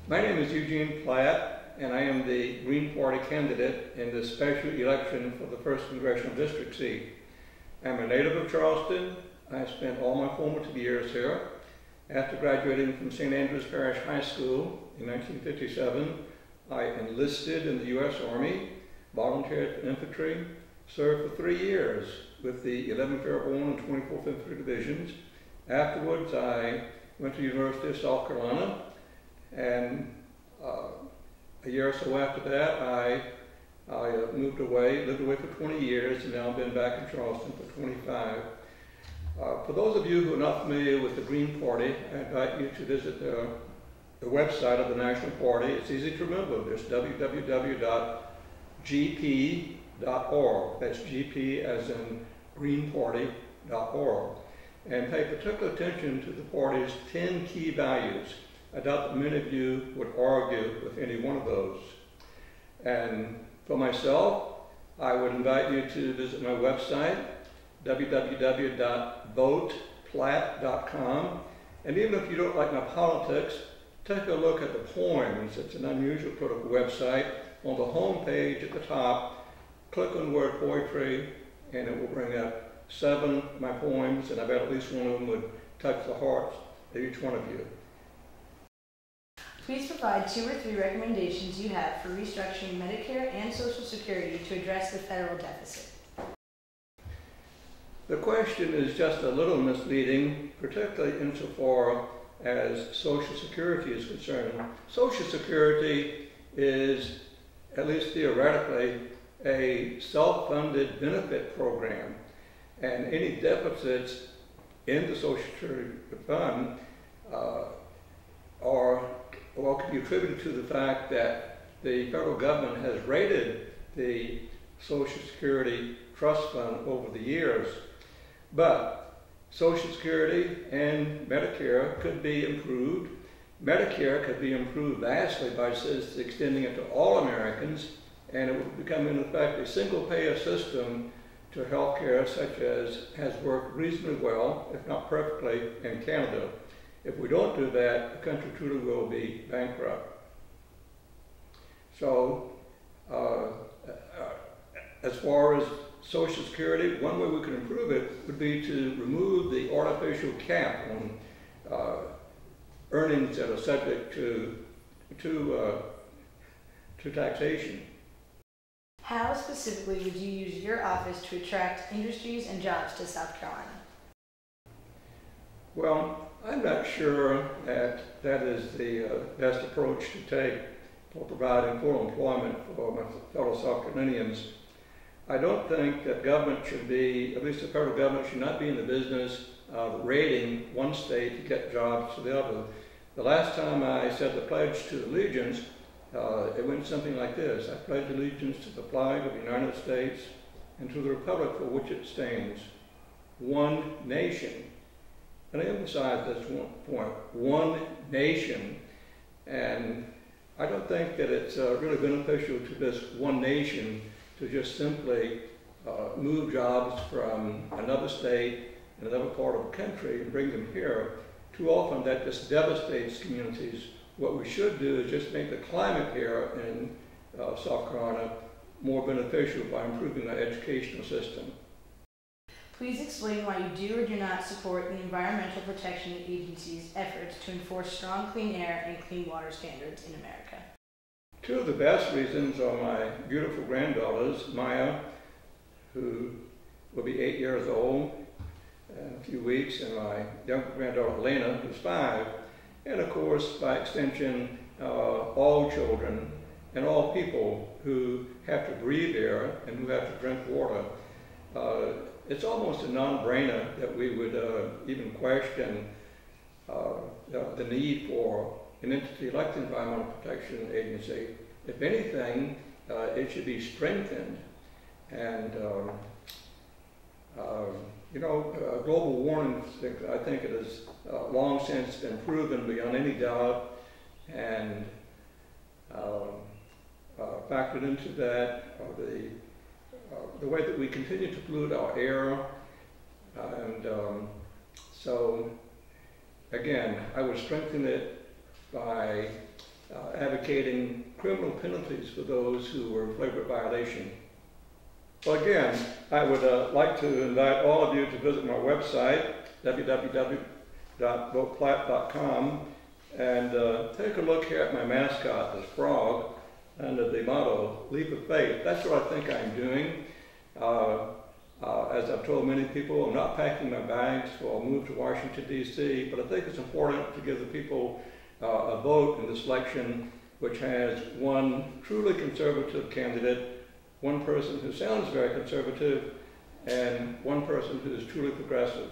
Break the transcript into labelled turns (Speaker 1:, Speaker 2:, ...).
Speaker 1: My name is Eugene Platt, and I am the Green Party candidate in the special election for the 1st Congressional District seat. I'm a native of Charleston. I spent all my formative years here. After graduating from St. Andrews Parish High School in 1957, I enlisted in the U.S. Army, volunteered for infantry, served for 3 years with the 11th Airborne and 24th Infantry Divisions. Afterwards, I went to the University of South Carolina, and a year or so after that, I lived away for 20 years, and now I've been back in Charleston for 25. For those of you who are not familiar with the Green Party, I invite you to visit the website of the National Party. It's easy to remember. It's www.gp.org. That's GP as in greenparty.org. And pay particular attention to the party's 10 key values. I doubt that many of you would argue with any one of those. And for myself, I would invite you to visit my website, www.voteplatt.com. And even if you don't like my politics, take a look at the poems. It's an unusual political website. On the home page at the top, click on the word poetry, and it will bring up 7 of my poems, and I bet at least one of them would touch the hearts of each one of you.
Speaker 2: Please provide 2 or 3 recommendations you have for restructuring Medicare and Social Security to address the federal deficit.
Speaker 1: The question is just a little misleading, particularly insofar as Social Security is concerned. Social Security is, at least theoretically, a self-funded benefit program, and any deficits in the Social Security Fund can be attributed to the fact that the federal government has raided the Social Security Trust Fund over the years. But Social Security and Medicare could be improved. Medicare could be improved vastly by extending it to all Americans, and it would become, in effect, a single-payer system to health care such as has worked reasonably well, if not perfectly, in Canada. If we don't do that, the country truly will be bankrupt. So, as far as Social Security, one way we could improve it would be to remove the artificial cap on earnings that are subject to taxation.
Speaker 2: How specifically would you use your office to attract industries and jobs to South Carolina?
Speaker 1: Well, I'm not sure that that is the best approach to take for providing full employment for my fellow South Carolinians. I don't think that government should be, at least the federal government, should not be in the business of raiding one state to get jobs to the other. The last time I said the pledge to allegiance, it went something like this. I pledge allegiance to the flag of the United States and to the republic for which it stands, one nation. And I emphasize this point, one nation. And I don't think that it's really beneficial to this one nation to just simply move jobs from another state, another part of the country, and bring them here. Too often that just devastates communities. What we should do is just make the climate here in South Carolina more beneficial by improving our educational system.
Speaker 2: Please explain why you do or do not support the Environmental Protection Agency's efforts to enforce strong clean air and clean water standards in America.
Speaker 1: 2 of the best reasons are my beautiful granddaughters, Maya, who will be 8 years old in a few weeks, and my younger granddaughter, Elena, who's 5. And of course, by extension, all children and all people who have to breathe air and who have to drink water. It's almost a non-brainer that we would even question the need for an entity like the Environmental Protection Agency. If anything, it should be strengthened. And global warming, I think it has long since been proven beyond any doubt, and factored into that the way that we continue to pollute our air. And so, again, I would strengthen it by advocating criminal penalties for those who were in flagrant violation. So again, I would like to invite all of you to visit my website, www.voteplatt.com, and take a look here at my mascot, this frog, under the motto, Leap of Faith. That's what I think I'm doing. As I've told many people, I'm not packing my bags for a move to Washington, D.C., but I think it's important to give the people a vote in this election which has one truly conservative candidate, one person who sounds very conservative, and one person who is truly progressive.